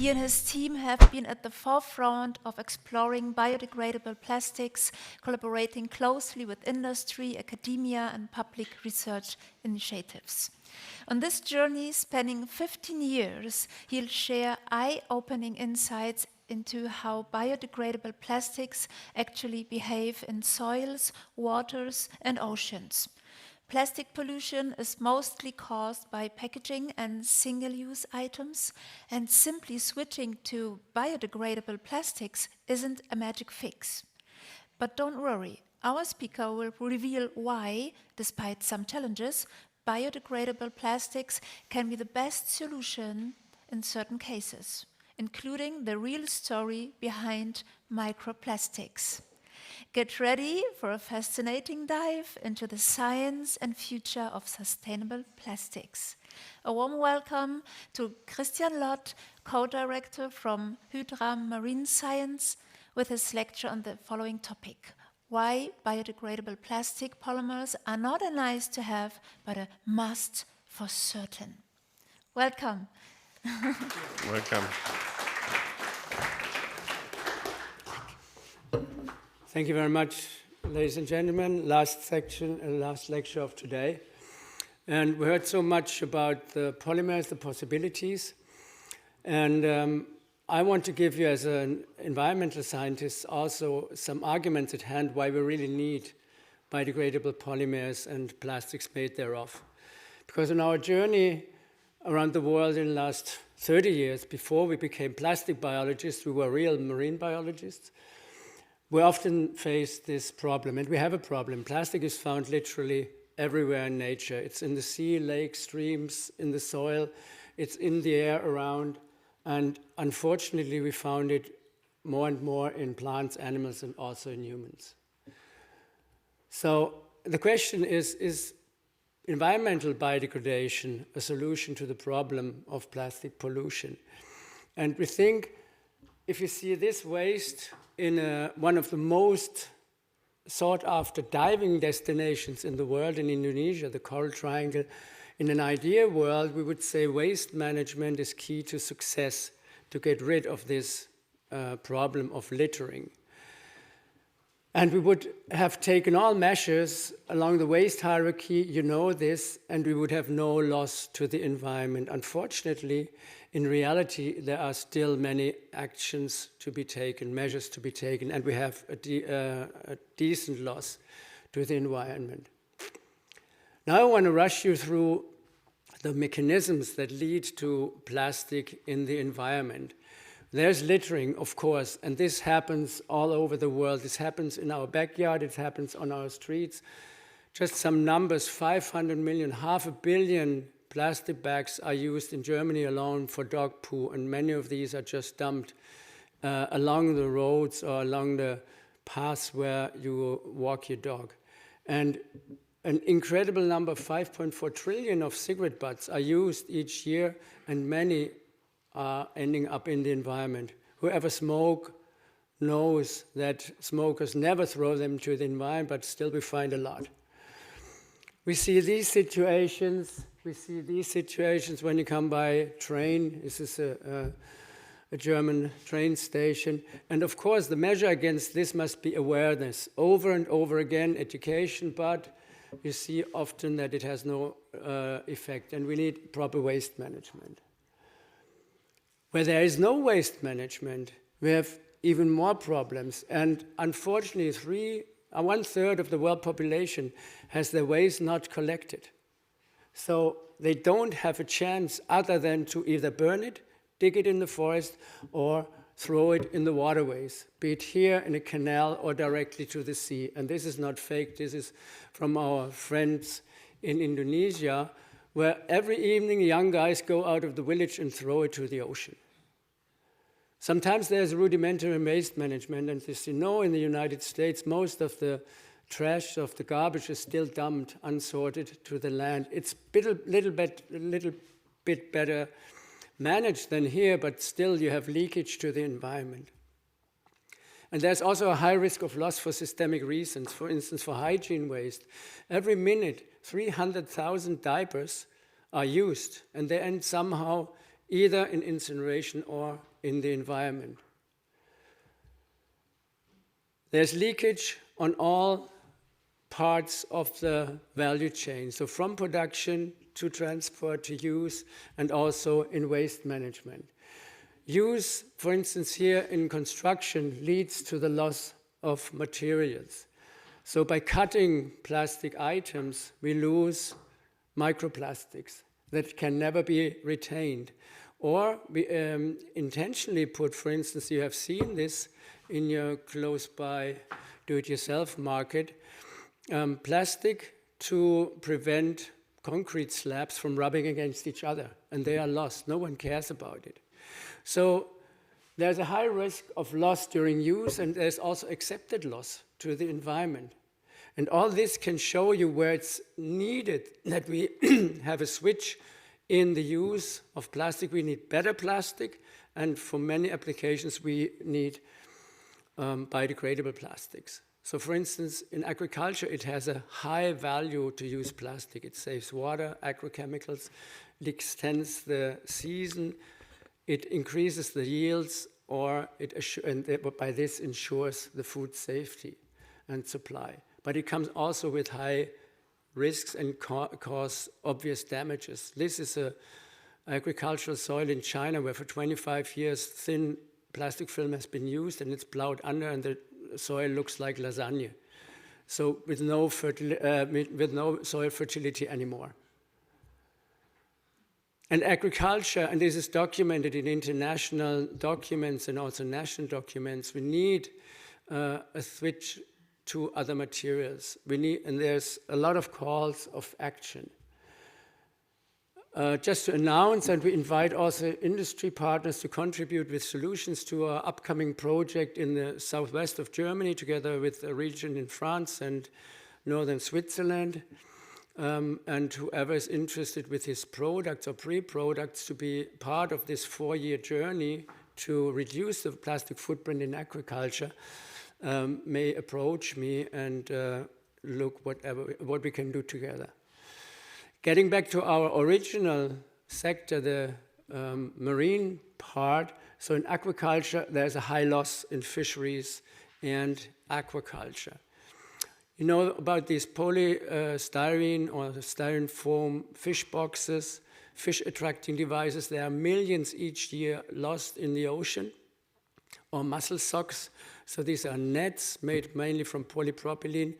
He and his team have been at the forefront of exploring biodegradable plastics, collaborating closely with industry, academia, and public research initiatives. On this journey, spanning 15 years, he'll share eye-opening insights into how biodegradable plastics actually behave in soils, waters, and oceans. Plastic pollution is mostly caused by packaging and single-use items, and simply switching to biodegradable plastics isn't a magic fix. But don't worry, our speaker will reveal why, despite some challenges, biodegradable plastics can be the best solution in certain cases, including the real story behind microplastics. Get ready for a fascinating dive into the science and future of sustainable plastics. A warm welcome to Christian Lott, co-director from Hydra Marine Science, with his lecture on the following topic: why biodegradable plastic polymers are not a nice to have, but a must for certain. Welcome. Welcome. Thank you very much, ladies and gentlemen. Last section and last lecture of today. And we heard so much about the polymers, the possibilities. And I want to give you, as an environmental scientist, also some arguments at hand why we really need biodegradable polymers and plastics made thereof. Because on our journey around the world in the last 30 years, before we became plastic biologists, we were real marine biologists. We often face this problem, and we have a problem. Plastic is found literally everywhere in nature. It's in the sea, lakes, streams, in the soil. It's in the air around. And unfortunately, we found it more and more in plants, animals, and also in humans. So the question is environmental biodegradation a solution to the problem of plastic pollution? And we think if you see this waste in one of the most sought-after diving destinations in the world, in Indonesia, the Coral Triangle, in an ideal world, we would say waste management is key to success, to get rid of this problem of littering. And we would have taken all measures along the waste hierarchy, you know this, and we would have no loss to the environment. Unfortunately, in reality, there are still many actions to be taken, measures to be taken, and we have a decent loss to the environment. Now I want to rush you through the mechanisms that lead to plastic in the environment. There's littering, of course, and this happens all over the world. This happens in our backyard, it happens on our streets. Just some numbers: 500 million, 500 million plastic bags are used in Germany alone for dog poo, and many of these are just dumped along the roads or along the paths where you walk your dog. And an incredible number, 5.4 trillion of cigarette butts are used each year, and many are ending up in the environment. Whoever smokes knows that smokers never throw them to the environment, but still we find a lot. We see these situations when you come by train. This is a German train station. And of course, the measure against this must be awareness. Over and over again, education, but you see often that it has no effect, and we need proper waste management. Where there is no waste management, we have even more problems. And unfortunately, 1/3 of the world population has their waste not collected. So they don't have a chance other than to either burn it, dig it in the forest, or throw it in the waterways, be it here in a canal or directly to the sea. And this is not fake. This is from our friends in Indonesia, where every evening young guys go out of the village and throw it to the ocean. Sometimes there's rudimentary waste management, and as you know, in the United States, most of the trash, of the garbage is still dumped, unsorted to the land. It's a little bit better managed than here, but still you have leakage to the environment. And there's also a high risk of loss for systemic reasons. For instance, for hygiene waste, every minute 300,000 diapers are used, and they end somehow either in incineration or in the environment. There's leakage on all parts of the value chain, so from production to transport to use, and also in waste management. Use, for instance, here in construction leads to the loss of materials. So by cutting plastic items, we lose microplastics that can never be retained. Or we intentionally put, for instance, you have seen this in your close-by do-it-yourself market, plastic to prevent concrete slabs from rubbing against each other, and they are lost. No one cares about it. So there's a high risk of loss during use, and there's also accepted loss to the environment. And all this can show you where it's needed that we have a switch in the use of plastic. We need better plastic, and for many applications we need biodegradable plastics. So for instance, in agriculture, it has a high value to use plastic. It saves water, agrochemicals, it extends the season, it increases the yields, or by this ensures the food safety and supply. But it comes also with high risks and cause obvious damages. This is an agricultural soil in China where for 25 years thin plastic film has been used, and it's plowed under, and the soil looks like lasagna. So with no soil fertility anymore. And agriculture, and this is documented in international documents and also national documents, we need a switch to other materials. And there's a lot of calls of action. Just to announce, and we invite also industry partners to contribute with solutions to our upcoming project in the southwest of Germany, together with a region in France and northern Switzerland. And whoever is interested with his products or pre-products to be part of this 4-year journey to reduce the plastic footprint in agriculture may approach me and look what we can do together. Getting back to our original sector, the marine part, so in agriculture, there's a high loss in fisheries and aquaculture. You know about these polystyrene or styrene foam fish boxes, fish attracting devices. There are millions each year lost in the ocean, or mussel socks. So these are nets made mainly from polypropylene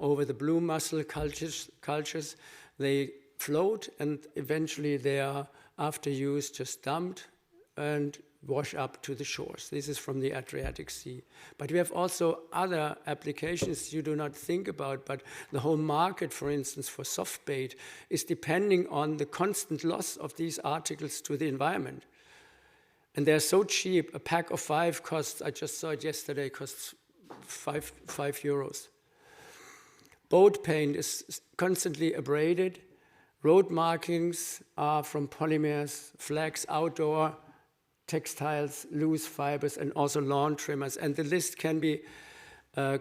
over the blue mussel cultures. They float, and eventually they are, after use, just dumped and wash up to the shores. This is from the Adriatic Sea. But we have also other applications you do not think about, but the whole market, for instance, for soft bait is depending on the constant loss of these articles to the environment. And they're so cheap. A pack of 5 costs, I just saw it yesterday, costs 5 euros. Boat paint is constantly abraded. Road markings are from polymers, flags, outdoor textiles, loose fibers, and also lawn trimmers. And the list can be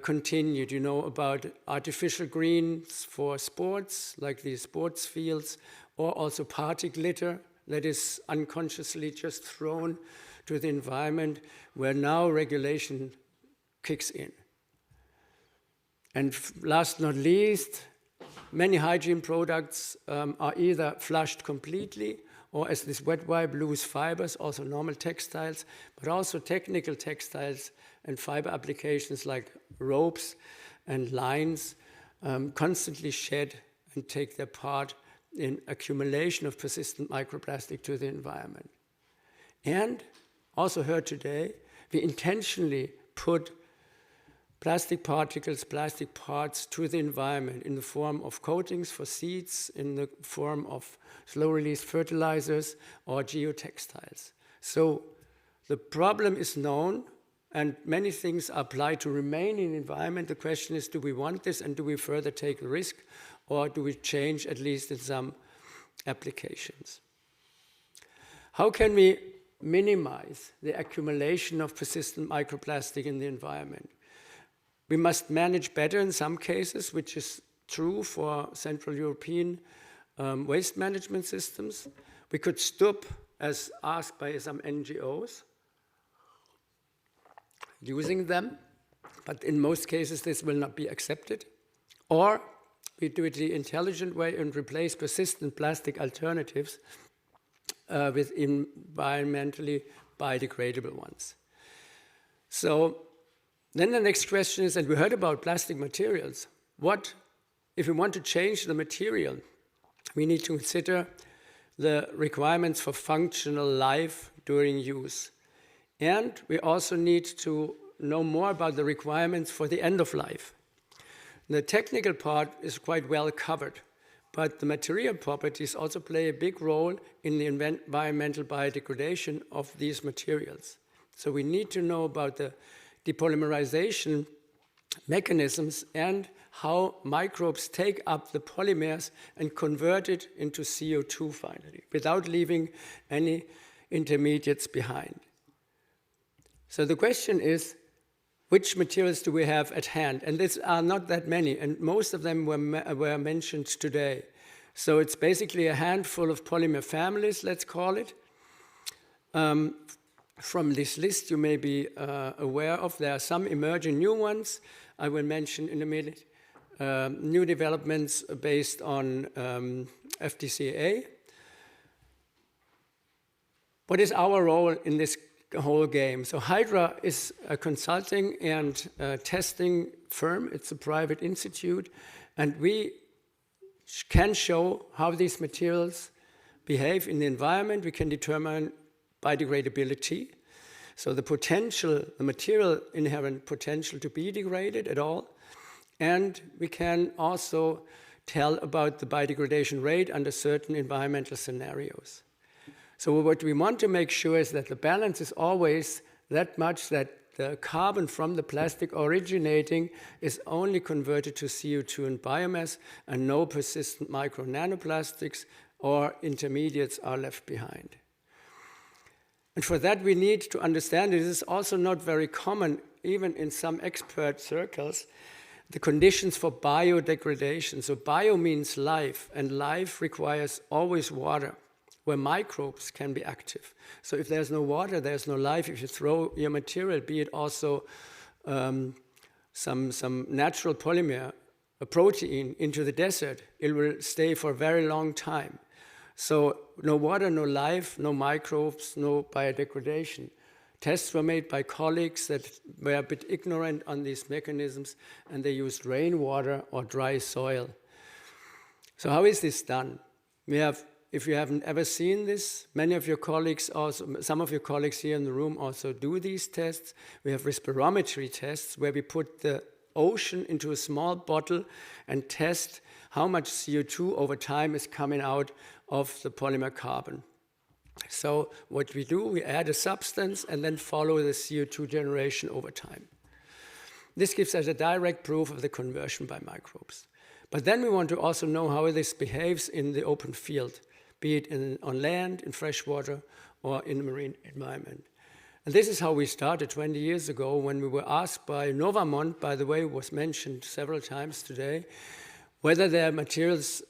continued. You know about artificial greens for sports, like the sports fields, or also party glitter that is unconsciously just thrown to the environment, where now regulation kicks in. And last not least, many hygiene products are either flushed completely, or as this wet wipe, loose fibers, also normal textiles, but also technical textiles and fiber applications like ropes and lines constantly shed and take their part in accumulation of persistent microplastic to the environment. And also heard today, we intentionally put plastic particles, plastic parts to the environment in the form of coatings for seeds, in the form of slow-release fertilizers or geotextiles. So the problem is known, and many things apply to remain in the environment. The question is, do we want this, and do we further take the risk, or do we change at least in some applications? How can we minimize the accumulation of persistent microplastic in the environment? We must manage better in some cases, which is true for Central European waste management systems. We could stop, as asked by some NGOs, using them, but in most cases this will not be accepted. Or we do it the intelligent way and replace persistent plastic alternatives with environmentally biodegradable ones. So then the next question is, and we heard about plastic materials, what if we want to change the material? We need to consider the requirements for functional life during use. And we also need to know more about the requirements for the end of life. The technical part is quite well covered, but the material properties also play a big role in the environmental biodegradation of these materials. So we need to know about the depolymerization mechanisms and how microbes take up the polymers and convert it into CO2 finally, without leaving any intermediates behind. So the question is, which materials do we have at hand? And these are not that many, and most of them were mentioned today. So it's basically a handful of polymer families, let's call it. From this list you may be aware of, there are some emerging new ones I will mention in a minute. New developments based on FDCA. What is our role in this whole game? So Hydra is a consulting and testing firm. It's a private institute, and we can show how these materials behave in the environment. We can determine biodegradability, so the potential, the material inherent potential to be degraded at all, and we can also tell about the biodegradation rate under certain environmental scenarios. So what we want to make sure is that the balance is always that much that the carbon from the plastic originating is only converted to CO2 and biomass, and no persistent micro nanoplastics or intermediates are left behind. And for that we need to understand, it is also not very common, even in some expert circles, the conditions for biodegradation. So bio means life, and life requires always water, where microbes can be active. So if there's no water, there's no life. If you throw your material, be it also some natural polymer, a protein, into the desert, it will stay for a very long time. So no water, no life, no microbes, no biodegradation. Tests were made by colleagues that were a bit ignorant on these mechanisms, and they used rainwater or dry soil. So how is this done? We have, if you haven't ever seen this, many of your colleagues also, some of your colleagues here in the room also do these tests. We have respirometry tests where we put the ocean into a small bottle and test how much CO2 over time is coming out of the polymer carbon. So what we do, we add a substance and then follow the CO2 generation over time. This gives us a direct proof of the conversion by microbes. But then we want to also know how this behaves in the open field, be it on land, in fresh water, or in the marine environment. And this is how we started 20 years ago when we were asked by Novamont, by the way, was mentioned several times today, whether their materials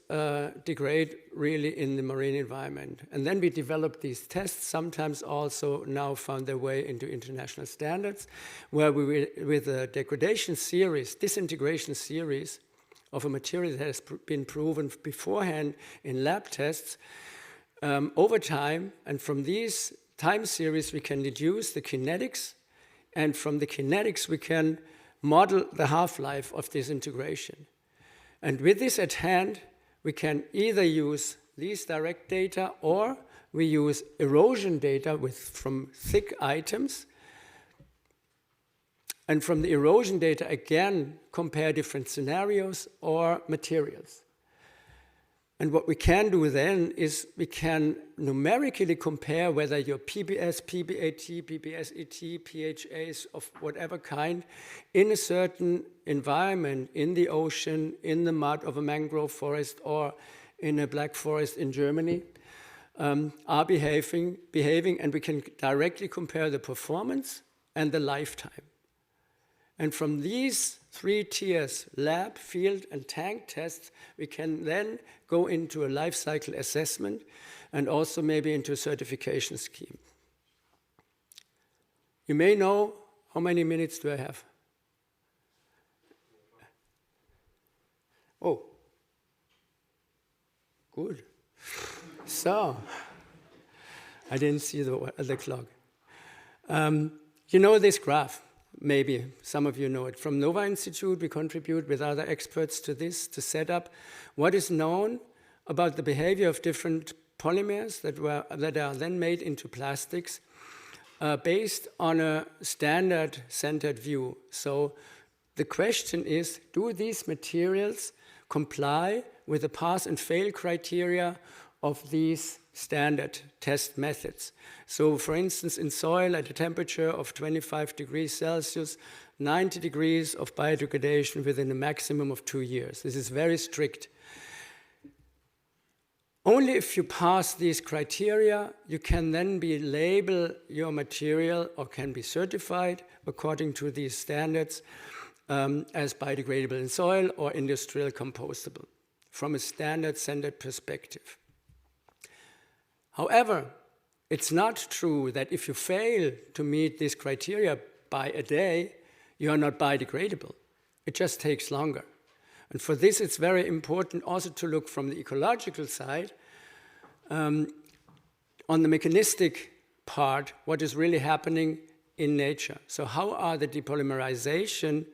degrade really in the marine environment. And then we developed these tests, sometimes also now found their way into international standards, where we, with a degradation series, disintegration series of a material that has been proven beforehand in lab tests, over time, and from these time series we can deduce the kinetics, and from the kinetics we can model the half-life of disintegration. And with this at hand, we can either use these direct data or we use erosion data from thick items. And from the erosion data, again, compare different scenarios or materials. And what we can do then is we can numerically compare whether your PBS, PBAT, PBSET, PHAs of whatever kind in a certain environment, in the ocean, in the mud of a mangrove forest, or in a black forest in Germany, are behaving, and we can directly compare the performance and the lifetime. And from these three tiers, lab, field, and tank tests, we can then go into a life cycle assessment and also maybe into a certification scheme. You may know How many minutes do I have? Oh, good. So, I didn't see the clock. You know this graph, maybe some of you know it. From Nova Institute, we contribute with other experts to this, to set up what is known about the behavior of different polymers that are then made into plastics based on a standard-centered view. So the question is, do these materials comply with the pass and fail criteria of these standard test methods? So for instance, in soil at a temperature of 25 degrees Celsius, 90 degrees of biodegradation within a maximum of 2 years. This is very strict. Only if you pass these criteria, you can then label your material or can be certified according to these standards as biodegradable in soil or industrial compostable from a standard-centered perspective. However, it's not true that if you fail to meet these criteria by a day, you are not biodegradable. It just takes longer. And for this, it's very important also to look from the ecological side on the mechanistic part, what is really happening in nature. So how are the depolymerization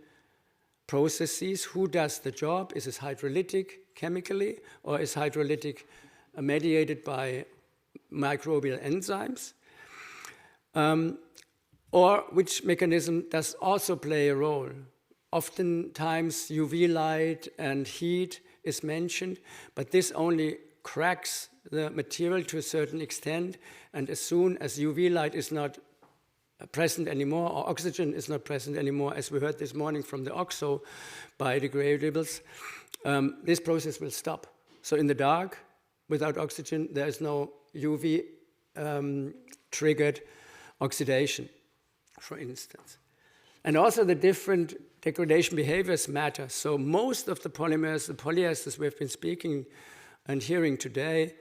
processes? Who does the job? Is it hydrolytic chemically, or is hydrolytic mediated by microbial enzymes? Or which mechanism does also play a role? Oftentimes UV light and heat is mentioned, but this only cracks the material to a certain extent, and as soon as UV light is not present anymore, or oxygen is not present anymore, as we heard this morning from the OXO biodegradables, this process will stop. So in the dark, without oxygen, there is no UV triggered oxidation, for instance. And also the different degradation behaviors matter. So most of the polymers, the polyesters we've been speaking and hearing today,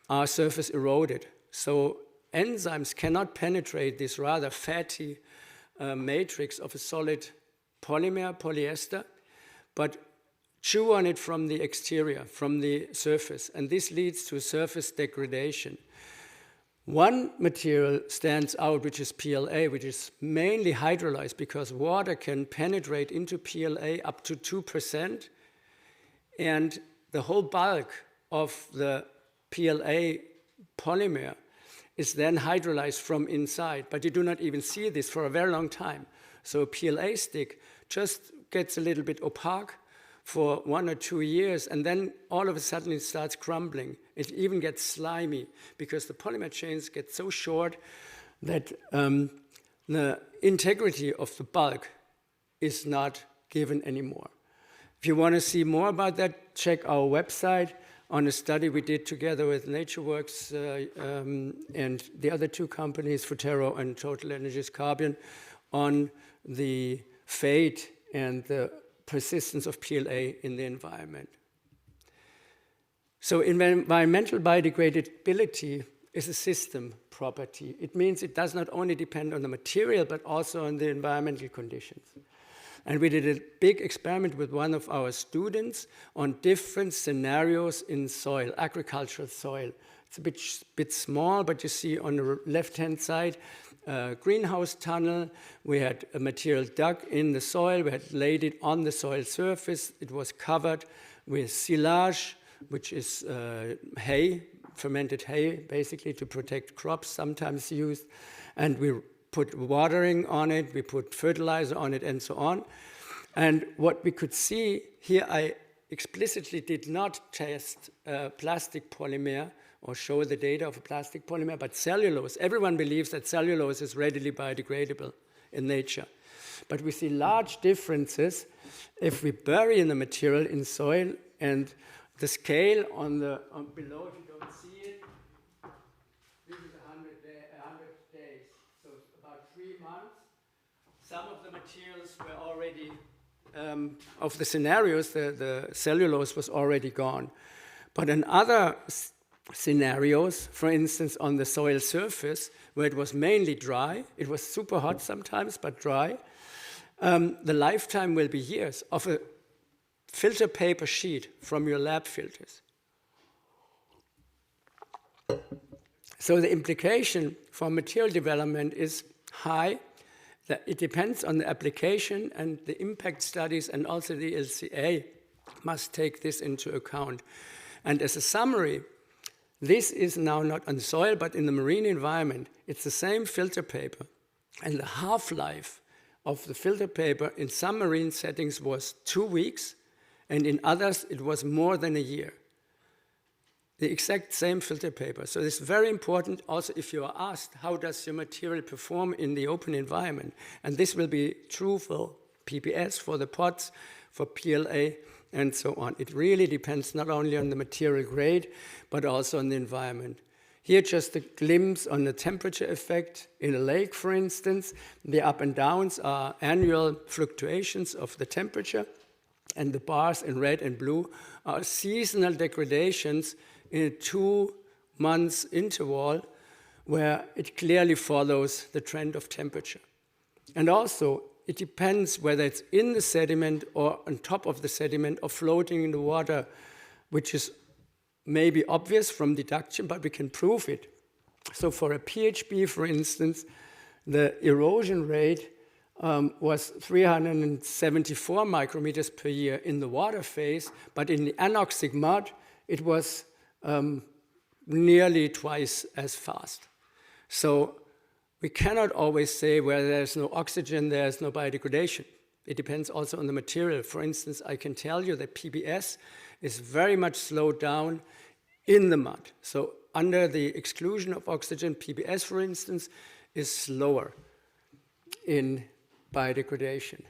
are surface eroded. So enzymes cannot penetrate this rather fatty matrix of a solid polymer, polyester, but chew on it from the exterior, from the surface, and this leads to surface degradation. One material stands out, which is PLA, which is mainly hydrolyzed because water can penetrate into PLA up to 2%, and the whole bulk of the PLA polymer is then hydrolyzed from inside, but you do not even see this for a very long time. So a PLA stick just gets a little bit opaque for 1 or 2 years, and then all of a sudden it starts crumbling. It even gets slimy because the polymer chains get so short that the integrity of the bulk is not given anymore. If you want to see more about that, check our website on a study we did together with NatureWorks and the other two companies, Futero and Total Energies Carbon, on the fate and the persistence of PLA in the environment. So environmental biodegradability is a system property. It means it does not only depend on the material, but also on the environmental conditions. And we did a big experiment with one of our students on different scenarios in soil, agricultural soil. It's a bit small, but you see on the left-hand side, greenhouse tunnel. We had a material dug in the soil. We had laid it on the soil surface. It was covered with silage, which is hay, fermented hay, basically to protect crops, sometimes used. And we put watering on it, we put fertilizer on it, and so on. And what we could see here, I explicitly did not test plastic polymer or show the data of a plastic polymer, but cellulose. Everyone believes that cellulose is readily biodegradable in nature. But we see large differences if we bury in the material in soil, and the scale on below, if you don't see it, this is 100 days. So about 3 months. Some of the materials were already, of the scenarios, the cellulose was already gone. But in other scenarios, for instance, on the soil surface, where it was mainly dry, it was super hot sometimes, but dry, the lifetime will be years of a filter paper sheet from your lab filters. So the implication for material development is high. That it depends on the application, and the impact studies and also the LCA must take this into account. And as a summary, this is now not on soil, but in the marine environment. It's the same filter paper. And the half-life of the filter paper in some marine settings was 2 weeks, and in others it was more than a year. The exact same filter paper. So it's very important also if you are asked, how does your material perform in the open environment? And this will be true for PPS, for the pots, for PLA, and so on. It really depends not only on the material grade, but also on the environment. Here, just a glimpse on the temperature effect in a lake, for instance. The up and downs are annual fluctuations of the temperature, and the bars in red and blue are seasonal degradations in a 2 months interval where it clearly follows the trend of temperature. And also, it depends whether it's in the sediment or on top of the sediment or floating in the water, which is maybe obvious from deduction, but we can prove it. So for a PHB, for instance, the erosion rate was 374 micrometers per year in the water phase, but in the anoxic mud, it was nearly twice as fast. So we cannot always say where there's no oxygen, there's no biodegradation. It depends also on the material. For instance, I can tell you that PBS is very much slowed down in the mud. So under the exclusion of oxygen, PBS, for instance, is slower in biodegradation.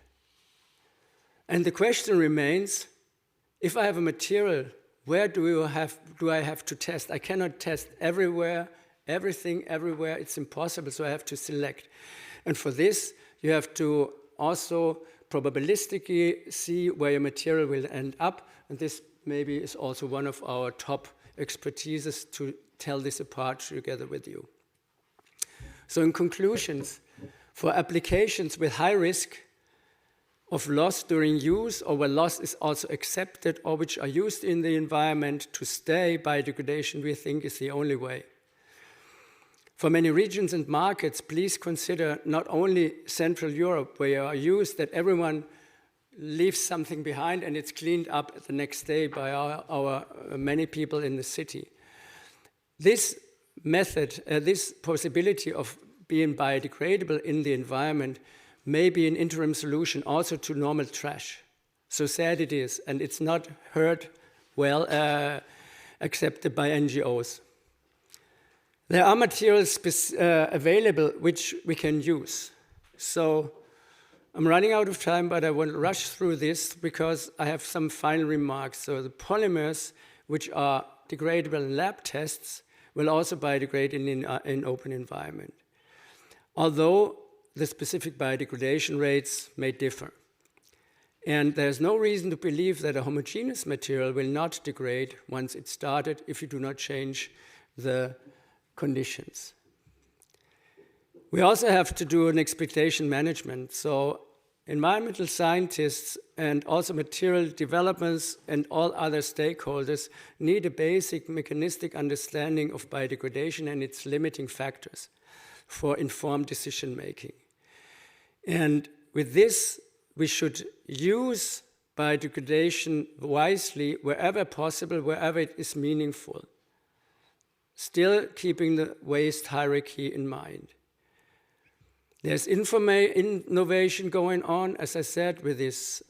And the question remains, if I have a material, where do I have to test? I cannot test everywhere, everything everywhere. It's impossible, so I have to select. And for this, you have to also probabilistically see where your material will end up. And this maybe is also one of our top expertises to tell this apart together with you. So in conclusions, for applications with high risk of loss during use, or where loss is also accepted, or which are used in the environment to stay, biodegradation, we think, is the only way. For many regions and markets, please consider not only Central Europe, where you are used that everyone leaves something behind and it's cleaned up the next day by our many people in the city. This method, this possibility of being biodegradable in the environment may be an interim solution also to normal trash. So sad it is, and it's not heard well accepted by NGOs. There are materials available which we can use. So I'm running out of time, but I will rush through this because I have some final remarks. So the polymers, which are degradable in lab tests, will also biodegrade in open environment. Although the specific biodegradation rates may differ. And there's no reason to believe that a homogeneous material will not degrade once it's started if you do not change the conditions. We also have to do an expectation management. So environmental scientists and also material developers and all other stakeholders need a basic mechanistic understanding of biodegradation and its limiting factors for informed decision making. And with this, we should use biodegradation wisely wherever possible, wherever it is meaningful, still keeping the waste hierarchy in mind. There's innovation going on, as I said, with this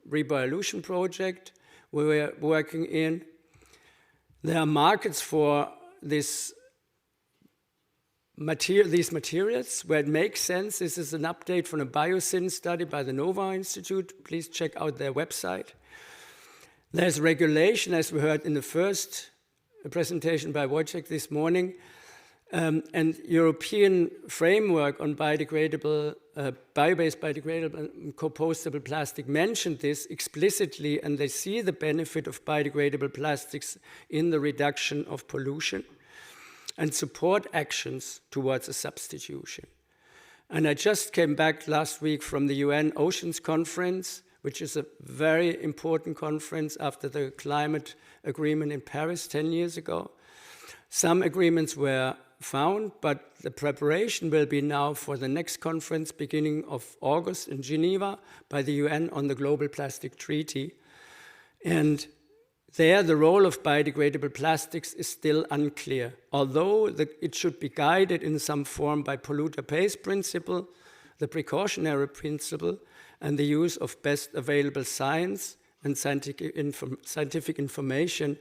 Rebiolution project we're working in. There are markets for these materials where it makes sense. This is an update from a biosyn study by the Nova Institute. Please check out their website. There's regulation, as we heard in the first presentation by Wojciech this morning, And European framework on biodegradable, bio-based biodegradable and compostable plastic mentioned this explicitly, and they see the benefit of biodegradable plastics in the reduction of pollution and support actions towards a substitution. And I just came back last week from the UN Oceans Conference, which is a very important conference after the climate agreement in Paris 10 years ago. Some agreements were found, but the preparation will be now for the next conference beginning of August in Geneva by the UN on the Global Plastic Treaty. And there, the role of biodegradable plastics is still unclear, although it should be guided in some form by polluter pays principle, the precautionary principle, and the use of best available science and scientific information.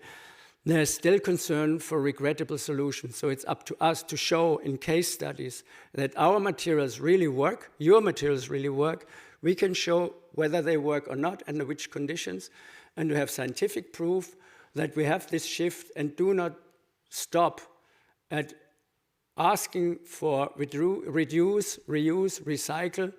There is still concern for regrettable solutions, so it's up to us to show in case studies that our materials really work, your materials really work. We can show whether they work or not, under which conditions, and to have scientific proof that we have this shift, and do not stop at asking for reduce, reuse, recycle,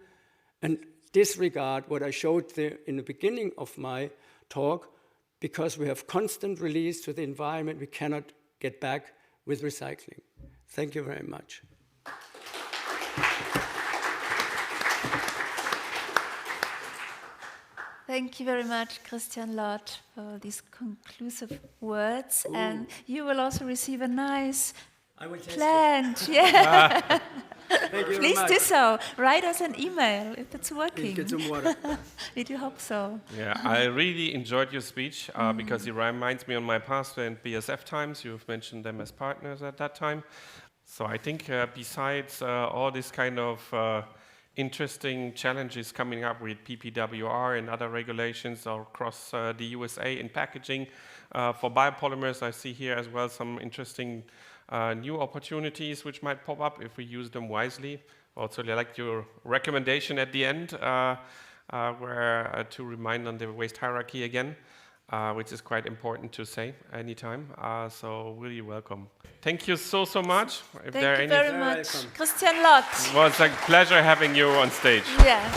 and disregard what I showed in the beginning of my talk. Because we have constant release to the environment, we cannot get back with recycling. Thank you very much. Thank you very much, Christian Lott, for these conclusive words. Ooh. And you will also receive a nice plant. Yeah. Thank you Please do so. Write us an email if it's working. Get some water. We do hope so. Yeah, I really enjoyed your speech because it reminds me on my past and BSF times. You've mentioned them as partners at that time. So I think besides all this kind of interesting challenges coming up with PPWR and other regulations across the USA in packaging, for biopolymers, I see here as well some interesting new opportunities which might pop up if we use them wisely. Also, I like your recommendation at the end, where to remind on the waste hierarchy again, which is quite important to say anytime. So really welcome. Thank you so much. Thank you very much, Christian Lott. It was a pleasure having you on stage. Yeah.